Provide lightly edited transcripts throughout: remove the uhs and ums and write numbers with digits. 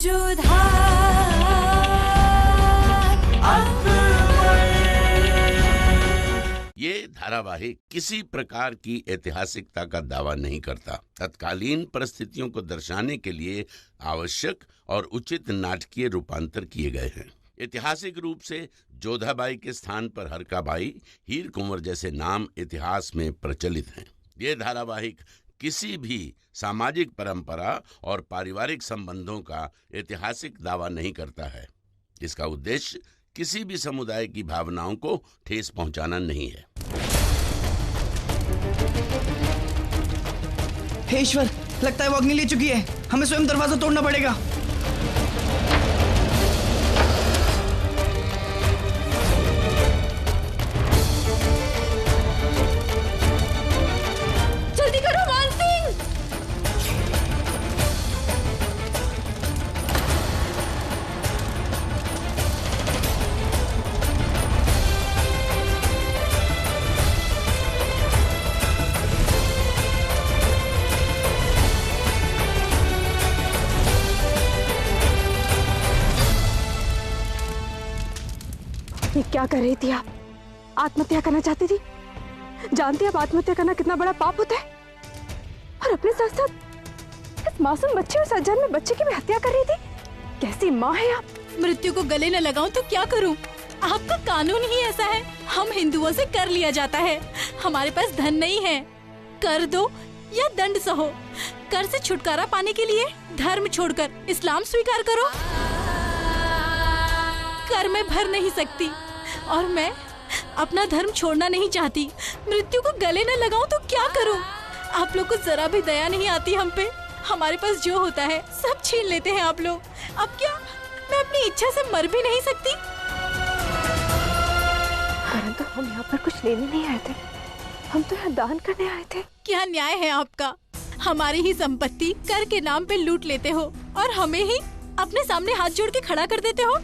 ये धारावाहिक किसी प्रकार की ऐतिहासिकता का दावा नहीं करता। तत्कालीन परिस्थितियों को दर्शाने के लिए आवश्यक और उचित नाटकीय रूपांतर किए गए हैं। ऐतिहासिक रूप से जोधाबाई के स्थान पर हरकाबाई, हीर कुंवर जैसे नाम इतिहास में प्रचलित हैं। ये धारावाहिक किसी भी सामाजिक परंपरा और पारिवारिक संबंधों का ऐतिहासिक दावा नहीं करता है। इसका उद्देश्य किसी भी समुदाय की भावनाओं को ठेस पहुंचाना नहीं है। हे ईश्वर, लगता है वो अग्नि ले चुकी है। हमें स्वयं दरवाजा तोड़ना पड़ेगा। जल्दी करो मान सिंह। ये क्या कर रही थी आप? आत्महत्या करना चाहती थी? जानती आप आत्महत्या करना कितना बड़ा पाप होता है? और अपने साथ साथ इस मासूम बच्चे और सज्जन में बच्चे की भी हत्या कर रही थी। कैसी माँ है आप? मृत्यु को गले न लगाऊं तो क्या करूं? आपका कानून ही ऐसा है। हम हिंदुओं से कर लिया जाता है। हमारे पास धन नहीं है। कर दो या दंड सहो। कर से छुटकारा पाने के लिए धर्म छोड़कर इस्लाम स्वीकार करो। कर मैं भर नहीं सकती और मैं अपना धर्म छोड़ना नहीं चाहती। मृत्यु को गले न लगाऊं तो क्या करूं? आप लोग को जरा भी दया नहीं आती हम पे। हमारे पास जो होता है सब छीन लेते हैं आप लोग। अब क्या मैं अपनी इच्छा से मर भी नहीं सकती? परंतु हम यहाँ पर कुछ लेने नहीं आए थे। हम तो यहाँ दान करने आए थे। क्या न्याय है आपका? हमारी ही संपत्ति कर के नाम पे लूट लेते हो और हमें ही अपने सामने हाथ जोड़ के खड़ा कर देते हो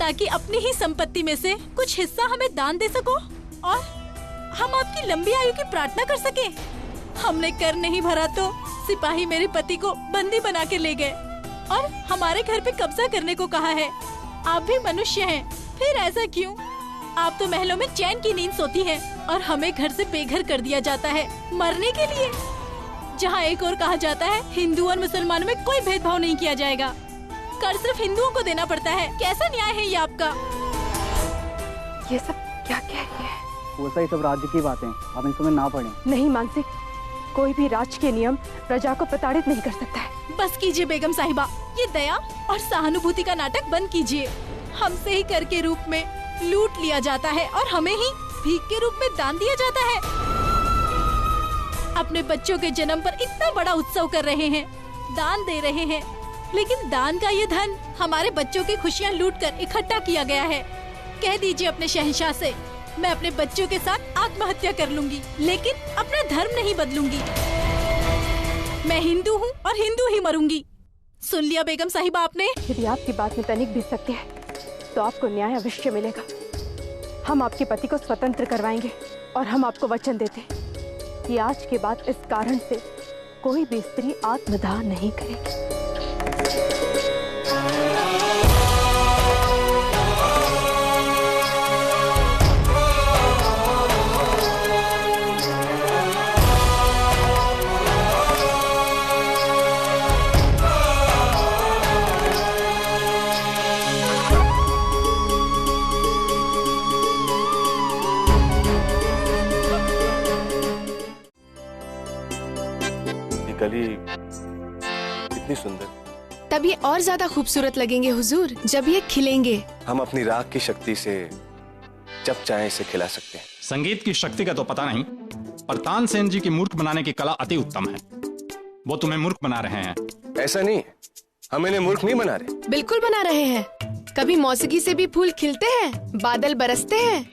ताकि अपनी ही संपत्ति में से कुछ हिस्सा हमें दान दे सको और हम आपकी लंबी आयु की प्रार्थना कर सके। हमने कर नहीं भरा तो सिपाही मेरे पति को बंदी बना के ले गए और हमारे घर पे कब्जा करने को कहा है। आप भी मनुष्य हैं, फिर ऐसा क्यों? आप तो महलों में चैन की नींद सोती हैं और हमें घर से बेघर कर दिया जाता है मरने के लिए। जहाँ एक और कहा जाता है हिंदू और मुसलमानों में कोई भेदभाव नहीं किया जाएगा। कर सिर्फ हिंदुओं को देना पड़ता है। कैसा न्याय है ये आपका? ये सब क्या कह रही है? वो सही सब राज्य की बातें, आप इन समय ना पढ़ें। नहीं मानसिक, कोई भी राज्य के नियम प्रजा को प्रताड़ित नहीं कर सकता है। बस कीजिए बेगम साहिबा, ये दया और सहानुभूति का नाटक बंद कीजिए। हमसे ही कर के रूप में लूट लिया जाता है और हमें ही भीख के रूप में दान दिया जाता है। अपने बच्चों के जन्म पर इतना बड़ा उत्सव कर रहे हैं, दान दे रहे हैं, लेकिन दान का ये धन हमारे बच्चों की खुशियाँ लूटकर इकट्ठा किया गया है। कह दीजिए अपने शहंशाह से, मैं अपने बच्चों के साथ आत्महत्या कर लूंगी, लेकिन अपना धर्म नहीं बदलूंगी। मैं हिंदू हूँ और हिंदू ही मरूंगी। सुन लिया बेगम साहिबा आपने? यदि आपकी बात में तनिक भी सत्य है तो आपको न्याय अवश्य मिलेगा। हम आपके पति को स्वतंत्र करवाएंगे और हम आपको वचन देते हैं कि आज के बाद इस कारण से कोई भी स्त्री आत्मदाह नहीं करेगी। गली इतनी सुंदर, तब ये और ज्यादा खूबसूरत लगेंगे हुजूर जब ये खिलेंगे। हम अपनी राग की शक्ति से जब चाहे इसे खिला सकते हैं। संगीत की शक्ति का तो पता नहीं, पर तानसेन जी की मूर्ख बनाने की कला अति उत्तम है। वो तुम्हें मूर्ख बना रहे हैं। ऐसा नहीं, हम इन्हें मूर्ख नहीं बना रहे। बिल्कुल बना रहे हैं। कभी मौसीकी से भी फूल खिलते हैं, बादल बरसते हैं।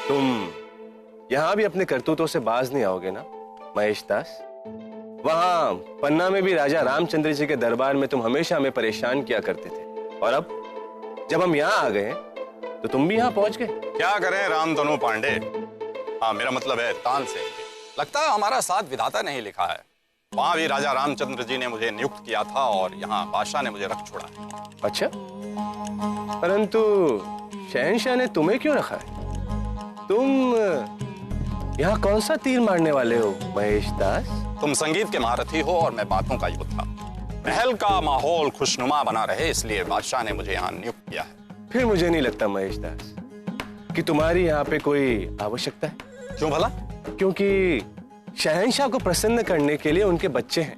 तुम यहाँ भी अपने करतूतों से बाज नहीं आओगे ना महेश दास? वहाँ पन्ना में भी राजा रामचंद्र जी के दरबार में तुम हमेशा हमें परेशान किया करते थे, और अब जब हम यहाँ आ गए तो तुम भी यहाँ पहुंच गए। क्या करें रामधनु पांडे? हाँ, मेरा मतलब है तानसेन। लगता है हमारा साथ विधाता नहीं लिखा है। वहां भी राजा रामचंद्र जी ने मुझे नियुक्त किया था और यहाँ बादशाह ने मुझे रख छोड़ा है। अच्छा, परंतु शहंशाह ने तुम्हें क्यों रखा है? तुम यहाँ कौन सा तीर मारने वाले हो महेश दास? तुम संगीत के महारथी हो और मैं बातों का योद्धा। महल का माहौल खुशनुमा बना रहे इसलिए बादशाह ने मुझे यहाँ नियुक्त किया है। फिर मुझे नहीं लगता महेश दास कि तुम्हारी यहाँ पे कोई आवश्यकता है। क्यों भला? क्योंकि शहंशाह को प्रसन्न करने के लिए उनके बच्चे हैं,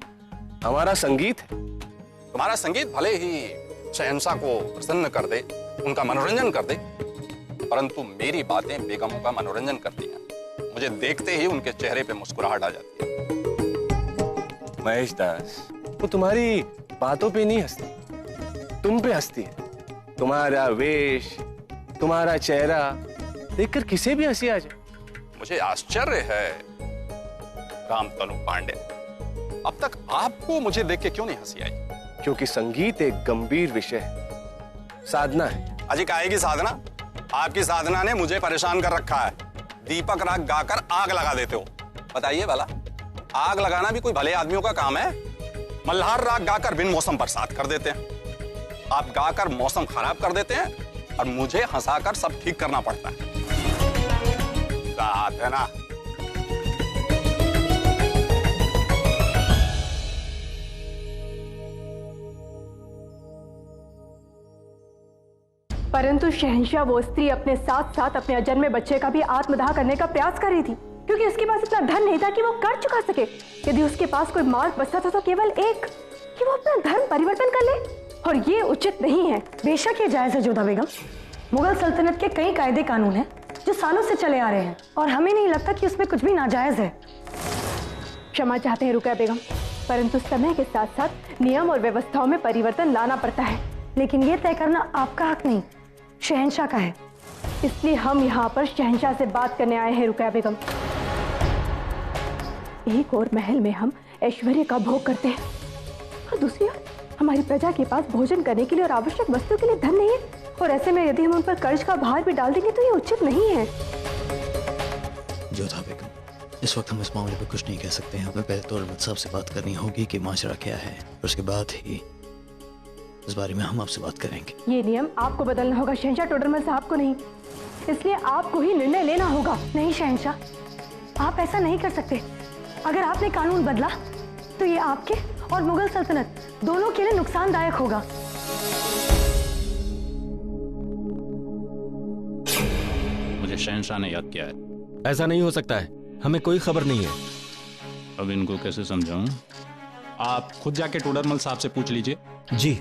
हमारा संगीत है। तुम्हारा संगीत भले ही शहंशाह को प्रसन्न कर दे, उनका मनोरंजन कर दे, परंतु मेरी बातें बेगमों का मनोरंजन करती हैं। मुझे देखते ही उनके चेहरे पे मुस्कुराहट आ जाती है। महेश दास, वो तुम्हारी बातों पे नहीं हंसती, तुम पे हंसती है। तुम्हारा वेश, तुम्हारा चेहरा देखकर किसे भी हंसी आ जाए। मुझे आश्चर्य है रामतनु पांडे, अब तक आपको मुझे देख के क्यों नहीं हंसी आई? क्योंकि संगीत एक गंभीर विषय है, साधना है। अजी काहे की साधना? आपकी साधना ने मुझे परेशान कर रखा है। दीपक राग गाकर आग लगा देते हो। बताइए भला, आग लगाना भी कोई भले आदमियों का काम है? मल्हार राग गाकर बिन मौसम बरसात कर देते हैं। आप गाकर मौसम खराब कर देते हैं और मुझे हंसाकर सब ठीक करना पड़ता है। बात है ना? परंतु शहंशाह वो स्त्री अपने साथ साथ अपने अजन्मे बच्चे का भी आत्मदाह करने का प्रयास कर रही थी, क्योंकि उसके पास इतना धन नहीं था कि वो कर चुका सके। यदि उसके पास कोई मार्ग बचता था तो केवल एक, कि वो अपना धर्म परिवर्तन कर ले, और ये उचित नहीं है। बेशक ये जायज है जोधा बेगम। मुगल सल्तनत के कई कायदे कानून हैं जो सालों से चले आ रहे हैं और हमें नहीं लगता कि उसमें कुछ भी नाजायज है। क्षमा चाहते हैं रुकैया बेगम, परंतु समय के साथ साथ नियम और व्यवस्थाओं में परिवर्तन लाना पड़ता है, लेकिन ये तय करना आपका हक नहीं, शहंशाह का है। इसलिए हम यहाँ पर शहंशाह से बात करने आए हैं रुकैया बेगम। एक और महल में हम ऐश्वर्य का भोग करते हैं और दूसरी ओर हमारी प्रजा के पास भोजन करने के लिए और आवश्यक वस्तु के लिए धन नहीं है, और ऐसे में यदि हम उन पर कर्ज का भार भी डाल देंगे तो ये उचित नहीं है। जोधा बेगम, इस वक्त हम इस मामले पर कुछ नहीं कह सकते हैं। हमें पहले तोड़मल साहब से बात करनी होगी कि माजरा क्या है, और उसके बाद ही इस बारे में हम आपसे बात करेंगे। ये नियम आपको बदलना होगा शहंशाह टोडरमल साहब को नहीं, इसलिए आपको ही निर्णय लेना होगा। नहीं शहंशाह, आप ऐसा नहीं कर सकते। अगर आपने कानून बदला तो ये आपके और मुगल सल्तनत दोनों के लिए नुकसानदायक होगा। मुझे शहंशाह ने याद किया है। ऐसा नहीं हो सकता है, हमें कोई खबर नहीं है। अब इनको कैसे समझाऊं? आप खुद जाके टोडरमल साहब से पूछ लीजिए। जी।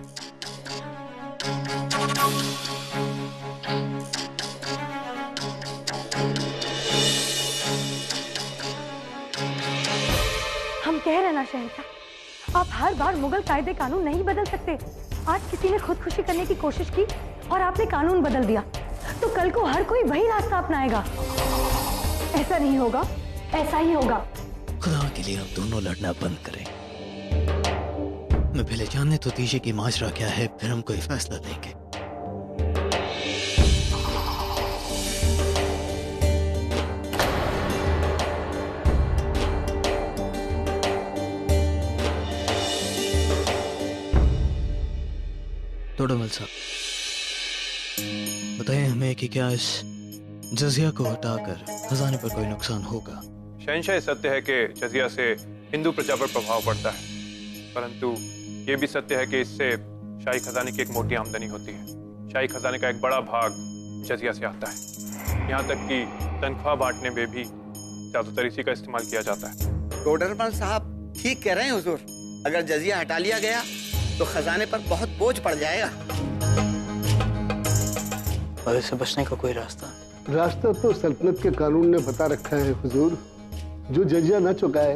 हम कह रहे ना शहंशाह, आप हर बार मुगल कायदे कानून नहीं बदल सकते। आज किसी ने खुदकुशी करने की कोशिश की और आपने कानून बदल दिया, तो कल को हर कोई वही रास्ता अपनाएगा। ऐसा नहीं होगा, ऐसा ही होगा। खुदा के लिए आप दोनों लड़ना बंद करें। मैं पहले जानने तो दीजिए कि माजरा क्या है, फिर हम कोई फैसला लेंगे। टोडरमल साहब, बताइए हमें कि क्या इस जजिया को हटाकर खजाने पर कोई नुकसान होगा? शहंशाह, सत्य है कि जजिया से हिंदू प्रजा पर प्रभाव पड़ता है, परंतु ये भी सत्य है कि इससे शाही खजाने की एक मोटी आमदनी होती है। शाही खजाने का एक बड़ा भाग जजिया से आता है। यहाँ तक कि तनख्वाह बांटने में भी ज्यादातर इसी का इस्तेमाल किया जाता है। टोडरमल साहब ठीक कह रहे हैं हुजूर, अगर जजिया हटा लिया गया तो खजाने पर बहुत बोझ पड़ जाएगा। और इससे बचने का कोई रास्ता? रास्ता तो सल्तनत के कानून ने बता रखा है हुजूर। जो जजिया न चुकाए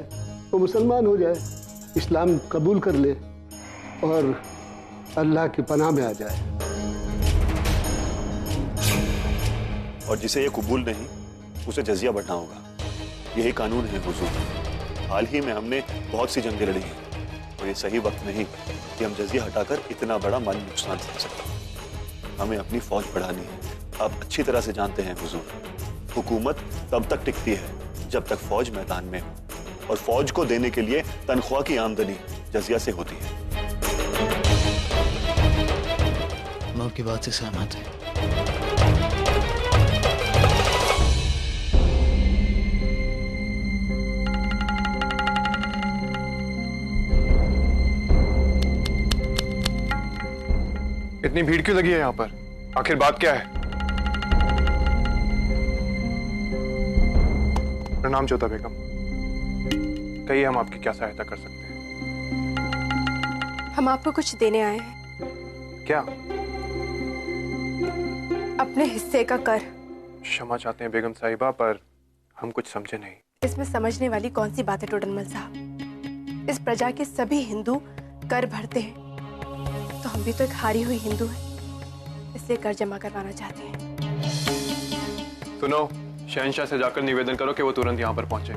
वो मुसलमान हो जाए, इस्लाम कबूल कर ले और अल्लाह की पनाह में आ जाए। और जिसे ये कबूल नहीं उसे जजिया बढ़ना होगा, यही कानून है हुजूर। हाल ही में हमने बहुत सी जंगें लड़ी हैं और ये सही वक्त नहीं कि हम जजिया हटाकर इतना बड़ा माली नुकसान सह सकते। हमें अपनी फौज बढ़ानी है। आप अच्छी तरह से जानते हैं हुजूर, हुकूमत तब तक टिकती है जब तक फौज मैदान में हो, और फौज को देने के लिए तनख्वाह की आमदनी जजिया से होती है। मैं आपकी बात से सहमत है। इतनी भीड़ क्यों लगी है यहाँ पर? आखिर बात क्या है? प्रणाम जोधा बेगम, कहिए हम आपकी क्या सहायता कर सकते हैं? हम आपको कुछ देने आए हैं। क्या? अपने हिस्से का कर। क्षमा चाहते हैं बेगम साहिबा, पर हम कुछ समझे नहीं। इसमें समझने वाली कौन सी बात है टोडरमल साहब? इस प्रजा के सभी हिंदू कर भरते हैं, तो हम भी तो एक हारी हुई हिंदू है, इसलिए कर जमा करवाना चाहते हैं। सुनो, शहंशाह से जाकर निवेदन करो कि वो तुरंत यहाँ पर पहुंचे।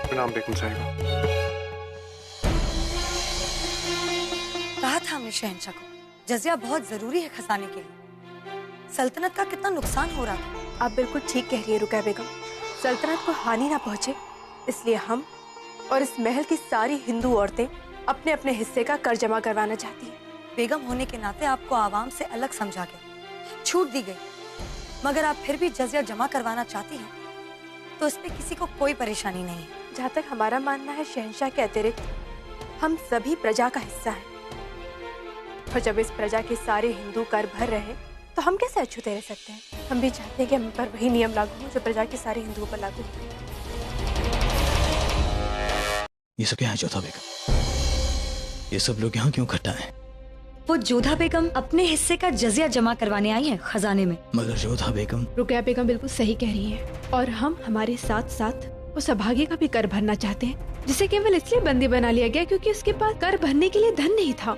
प्रणाम बेगम साहिबा। कहा था हमने शहंशाह को, जजिया बहुत जरूरी है खजाने के लिए। सल्तनत का कितना नुकसान हो रहा था। आप बिल्कुल ठीक कह रही है रुकैया बेगम। सल्तनत को हानि ना पहुंचे, इसलिए हम और इस महल की सारी हिंदू औरतें अपने अपने हिस्से का कर जमा करवाना चाहती हैं। बेगम होने के नाते आपको आवाम से अलग समझा गया, छूट दी गई, मगर आप फिर भी जजिया जमा करवाना चाहती हैं, तो इसमें किसी को कोई परेशानी नहीं है। जहाँ तक हमारा मानना है, शहंशाह के अतिरिक्त हम सभी प्रजा का हिस्सा हैं, और जब इस प्रजा के सारे हिंदू कर भर रहे तो हम कैसे अछूते रह सकते हैं? हम भी चाहते हैं कि हम पर वही नियम लागू हो जो प्रजा के सारे हिंदुओं पर लागू हो। ये सब क्या है जोधा बेगम? ये सब लोग यहाँ क्यों इकट्ठा हैं? वो जोधा बेगम अपने हिस्से का जजिया जमा करवाने आई हैं खजाने में। मगर जोधा बेगम, रुकैया बेगम बिल्कुल सही कह रही है, और हम हमारे साथ साथ उस अभागे का भी कर भरना चाहते हैं, जिसे केवल इसलिए बंदी बना लिया गया क्योंकि उसके पास कर भरने के लिए धन नहीं था।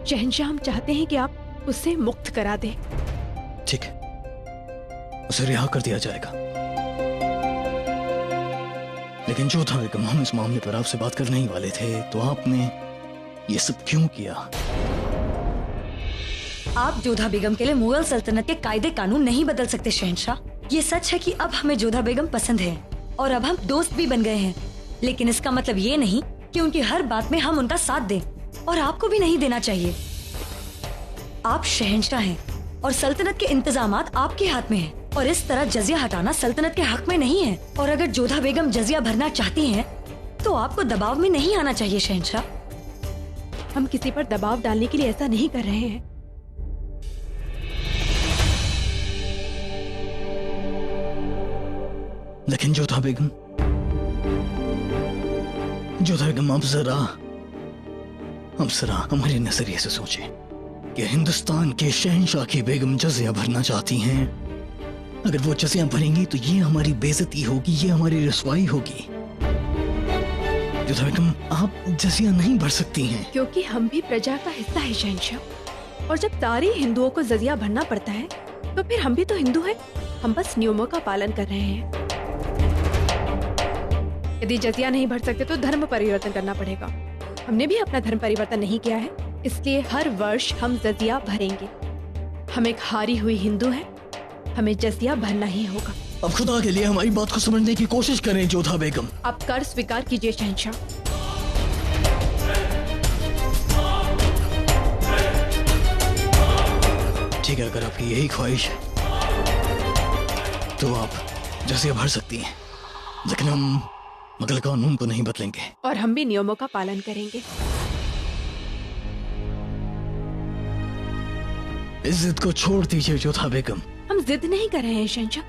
शहंशाह, हम चाहते हैं कि आप उसे मुक्त करा दें। ठीक है, उसे रिहा कर दिया जाएगा। लेकिन जोधा बेगम, हम इस मामले पर आपसे बात करने ही वाले थे, तो आपने ये सब क्यों किया? आप जोधा बेगम के लिए मुगल सल्तनत के कायदे कानून नहीं बदल सकते शहंशाह। ये सच है कि अब हमें जोधा बेगम पसंद है और अब हम दोस्त भी बन गए हैं, लेकिन इसका मतलब ये नहीं कि उनकी हर बात में हम उनका साथ दें, और आपको भी नहीं देना चाहिए। आप शहंशाह हैं और सल्तनत के इंतजामात आपके हाथ में हैं, और इस तरह जजिया हटाना सल्तनत के हक में नहीं है। और अगर जोधा बेगम जजिया भरना चाहती हैं, तो आपको दबाव में नहीं आना चाहिए शहंशाह। हम किसी पर दबाव डालने के लिए ऐसा नहीं कर रहे हैं। लेकिन जोधा बेगम, आप जरा हमारे नजरिए से सोचें कि हिंदुस्तान के शहंशाह की बेगम जजिया भरना चाहती हैं। अगर वो जजिया भरेंगी तो ये हमारी बेइज्जती होगी, ये हमारी रसवाई होगी। जोधा बेगम, आप जजिया नहीं भर सकती हैं। क्योंकि हम भी प्रजा का हिस्सा है शहंशाह, और जब सारे हिंदुओं को जजिया भरना पड़ता है तो फिर हम भी तो हिंदू हैं। हम बस नियमों का पालन कर रहे हैं। यदि जजिया नहीं भर सकते तो धर्म परिवर्तन करना पड़ेगा। हमने भी अपना धर्म परिवर्तन नहीं किया है, इसलिए हर वर्ष हम जजिया भरेंगे। हम एक हारी हुई हिंदू हैं, हमें जजिया भरना ही होगा। अब खुदा के लिए हमारी बात को समझने की कोशिश करें जोधा बेगम। आप कर स्वीकार कीजिए शहंशाह। ठीक है, अगर आपकी यही ख्वाहिश है तो आप जजिया भर सकती हैं, लेकिन हम मुगल कानून को नहीं बदलेंगे, और हम भी नियमों का पालन करेंगे। इस जिद को छोड़ दीजिए जोधा बेगम। हम जिद नहीं कर रहे हैं शहंशाह,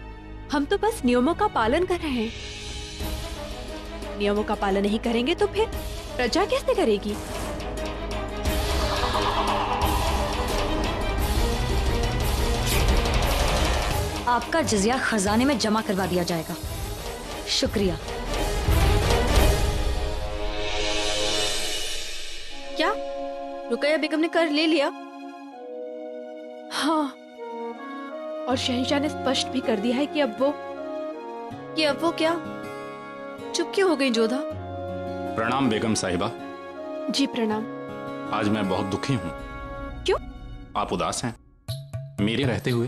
हम तो बस नियमों का पालन कर रहे हैं। नियमों का पालन नहीं करेंगे तो फिर प्रजा कैसे करेगी? आपका जजिया खजाने में जमा करवा दिया जाएगा। शुक्रिया। क्या रुकैया बेगम ने कर ले लिया? हाँ, और शहंशाह ने स्पष्ट भी कर दिया है कि अब वो क्या? चुप क्यों हो गई जोधा? प्रणाम बेगम साहिबा। जी प्रणाम। आज मैं बहुत दुखी हूँ। क्यों? आप उदास हैं मेरे रहते हुए।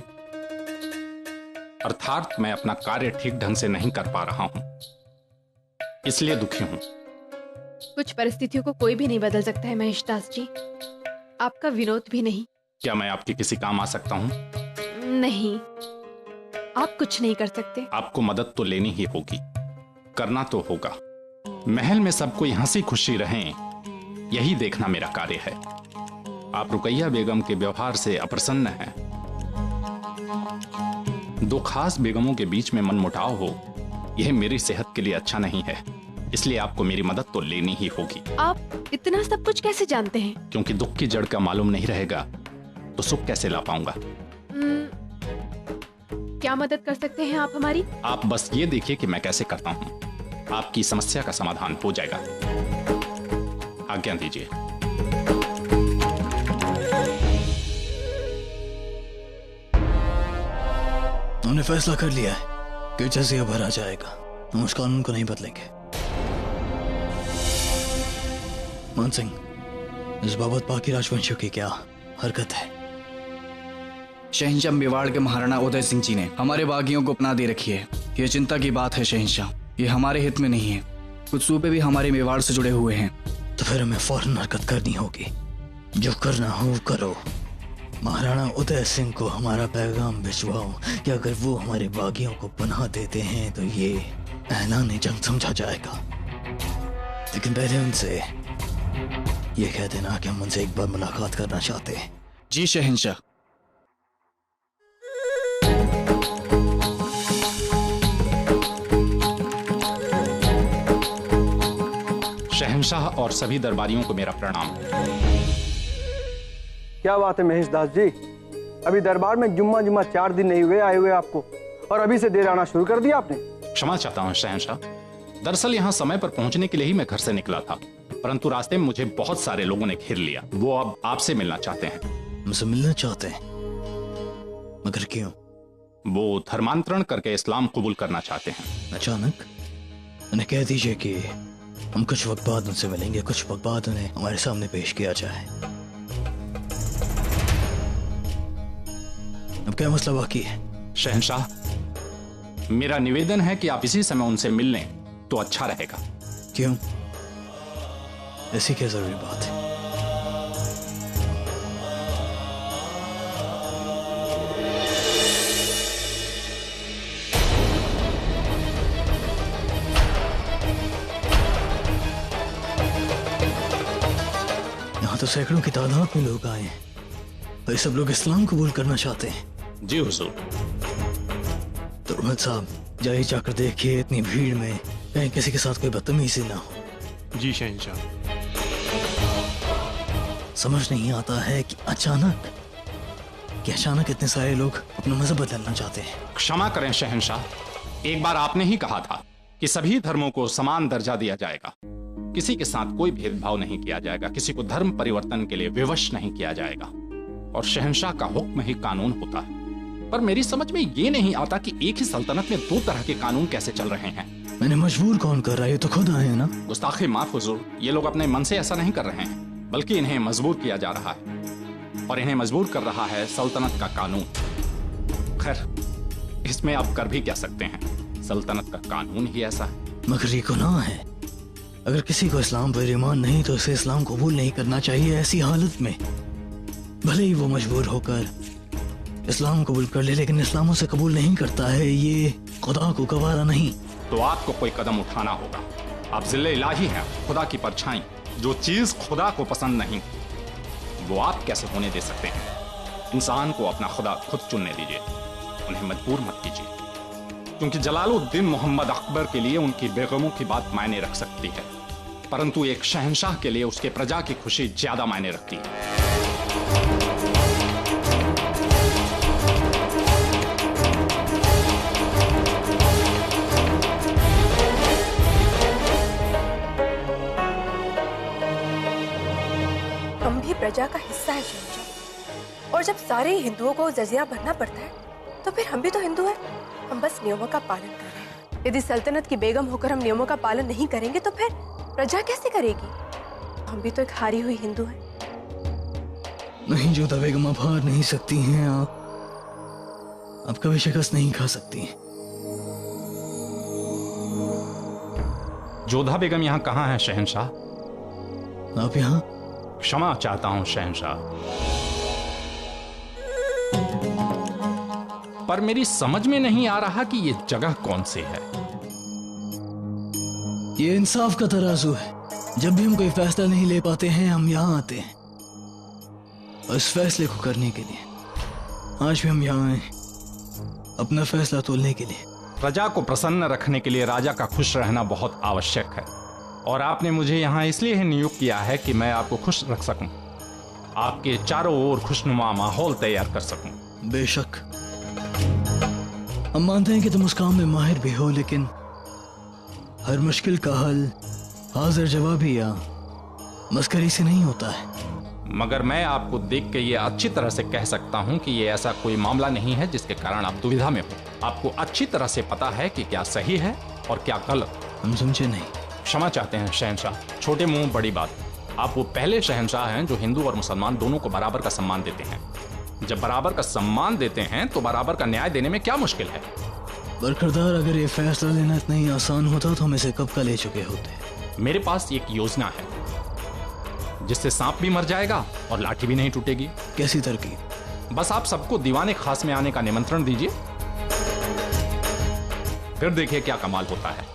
अर्थात मैं अपना कार्य ठीक ढंग से नहीं कर पा रहा हूँ, इसलिए दुखी हूँ। कुछ परिस्थितियों को कोई भी नहीं बदल सकता है महेशदास जी, आपका विनोद भी नहीं। क्या मैं आपके किसी काम आ सकता हूँ? नहीं, आप कुछ नहीं कर सकते। आपको मदद तो लेनी ही होगी, करना तो होगा। महल में सब कोई हंसी खुशी रहें, यही देखना मेरा कार्य है। आप रुकैया बेगम के व्यवहार से अप्रसन्न हैं। दो खास बेगमों के बीच में मनमुटाव हो, यह मेरी सेहत के लिए अच्छा नहीं है, इसलिए आपको मेरी मदद तो लेनी ही होगी। आप इतना सब कुछ कैसे जानते हैं? क्योंकि दुख की जड़ का मालूम नहीं रहेगा तो सुख कैसे ला पाऊंगा। क्या मदद कर सकते हैं आप हमारी? आप बस ये देखिए कि मैं कैसे करता हूँ, आपकी समस्या का समाधान हो जाएगा। आज्ञा दीजिए। हमने फैसला कर लिया है कि जजिया भरा जाएगा, हम उस कानून को नहीं बदलेंगे। मान सिंह, इस बाबत बाकी राजवंशियों की क्या हरकत है? शहंशाह मेवाड़ के महाराणा उदय सिंह जी ने हमारे बागियों को अपना दे रखी है। ये चिंता की बात है शहंशाह, ये हमारे हित में नहीं है। कुछ सूबे भी हमारे मेवाड़ से जुड़े हुए हैं। तो फिर हमें फौरन हरकत करनी होगी। जो करना हो करो। महाराणा उदय सिंह को हमारा पैगाम भिजवाओ कि अगर वो हमारे बागियों को पनाह देते हैं तो ये ऐलान जंग समझा जाएगा। लेकिन पहले उनसे ये कह देना कि हम उनसे एक बार मुलाकात करना चाहते हैं। जी शहंशाह। शहंशाह और सभी दरबारियों को मेरा प्रणाम। क्या बात है महेश दास जी, अभी दरबार में जुम्मा 4 दिन नहीं हुए आए हुए आपको, और अभी से देर आना शुरू कर दिया आपने। क्षमा चाहता हूँ शहंशाह, दरअसल यहाँ समय पर पहुँचने के लिए ही मैं घर से निकला था, परंतु रास्ते में मुझे बहुत सारे लोगों ने घेर लिया। वो अब आपसे मिलना चाहते हैं। मुझसे मिलना चाहते हैं? मगर क्यों? वो धर्मांतरण करके इस्लाम कबूल करना चाहते हैं। अचानक? उन्हें कह दीजिए कि हम कुछ वक्त बाद उनसे मिलेंगे, कुछ वक्त बाद उन्हें हमारे सामने पेश किया जाए। अब क्या मसला बाकी है? शहंशाह, मेरा निवेदन है कि आप इसी समय उनसे मिल लें तो अच्छा रहेगा। क्यों? ऐसी क्या जरूरी बात है? यहाँ तो सैकड़ों की तादाद में लोग आए हैं, और सब लोग इस्लाम कबूल करना चाहते हैं। जी हुजूर। तुरमल साहब, जाइए जाकर देखिए इतनी भीड़ में कहीं किसी के साथ कोई बदतमीजी ना हो। जी शहंशाह। समझ नहीं आता है कि अचानक इतने सारे लोग अपना मजहब बदलना चाहते हैं। क्षमा करें शहंशाह, एक बार आपने ही कहा था कि सभी धर्मों को समान दर्जा दिया जाएगा, किसी के साथ कोई भेदभाव नहीं किया जाएगा, किसी को धर्म परिवर्तन के लिए विवश नहीं किया जाएगा, और शहंशाह का हुक्म ही कानून होता है। पर मेरी समझ में ये नहीं आता कि एक ही सल्तनत में 2 तरह के कानून कैसे चल रहे हैं। मैंने मजबूर कौन कर रहा है? ये तो खुद आए हैं ना। गुस्ताखी माफ हुजूर, ये लोग अपने मन से ऐसा नहीं कर रहे हैं, बल्कि इन्हें मजबूर किया जा रहा है, और इन्हें मजबूर कर रहा है सल्तनत का कानून। खैर, इसमें आप कर भी क्या सकते हैं, सल्तनत का कानून ही ऐसा है। मगर ये गुनाह है। अगर किसी को इस्लाम पर ईमान नहीं तो उसे इस्लाम कबूल नहीं करना चाहिए। ऐसी हालत में भले ही वो मजबूर होकर इस्लाम कबूल कर ले, लेकिन इस्लाम उसे कबूल नहीं करता है, ये खुदा को गवारा नहीं। तो आपको कोई कदम उठाना होगा। आप जिल्ले इलाही हैं, खुदा की परछाई। जो चीज खुदा को पसंद नहीं वो आप कैसे होने दे सकते हैं? इंसान को अपना खुदा खुद चुनने दीजिए, उन्हें मजबूर मत कीजिए। क्योंकि जलालुद्दीन मोहम्मद अकबर के लिए उनकी बेगमों की बात मायने रख सकती है, परंतु एक शहंशाह के लिए उसके प्रजा की खुशी ज्यादा मायने रखती है। हम भी प्रजा का हिस्सा है शहंशाह, और जब सारे हिंदुओं को जजिया भरना पड़ता है तो फिर हम भी तो हिंदू हैं। हम बस नियमों का पालन कर रहे हैं। यदि सल्तनत की बेगम होकर हम नियमों का पालन नहीं करेंगे तो फिर प्रजा कैसे करेगी? हम भी तो एक हारी हुई हिंदू हैं। नहीं जोधा बेगम, आप हार नहीं सकती हैं। आप कभी शिकस्त नहीं खा सकती। जोधा बेगम यहाँ कहाँ है शहंशाह? आप यहाँ? क्षमा चाहता हूँ शहंशाह, पर मेरी समझ में नहीं आ रहा कि ये जगह कौन सी है। ये इंसाफ का तराजू है। जब भी हम कोई फैसला नहीं ले पाते हैं, हम यहाँ आते हैं उस फैसले को करने के लिए। आज भी हम यहाँ आए अपना फैसला तोलने के लिए। प्रजा को प्रसन्न रखने के लिए राजा का खुश रहना बहुत आवश्यक है, और आपने मुझे यहाँ इसलिए नियुक्त किया है कि मैं आपको खुश रख सकूं, आपके चारों ओर खुशनुमा माहौल तैयार कर सकूं। बेशक हम मानते हैं कि तुम उस काम में माहिर भी हो, लेकिन हर मुश्किल का हल हाजिर जवाबी या मस्करी से नहीं होता है। मगर मैं आपको देख के ये अच्छी तरह से कह सकता हूँ कि ये ऐसा कोई मामला नहीं है जिसके कारण आप दुविधा में हो। आपको अच्छी तरह से पता है कि क्या सही है और क्या गलत। हम समझे नहीं। क्षमा चाहते हैं शहंशाह, छोटे मुंह बड़ी बात। आप वो पहले शहंशाह हैं जो हिंदू और मुसलमान दोनों को बराबर का सम्मान देते हैं। जब बराबर का सम्मान देते हैं तो बराबर का न्याय देने में क्या मुश्किल है? बरखरदार, अगर ये फैसला लेना इतना ही आसान होता तो हम इसे कब का ले चुके होते। मेरे पास एक योजना है जिससे सांप भी मर जाएगा और लाठी भी नहीं टूटेगी। कैसी तरकीब? बस आप सबको दीवाने खास में आने का निमंत्रण दीजिए, फिर देखिए क्या कमाल होता है।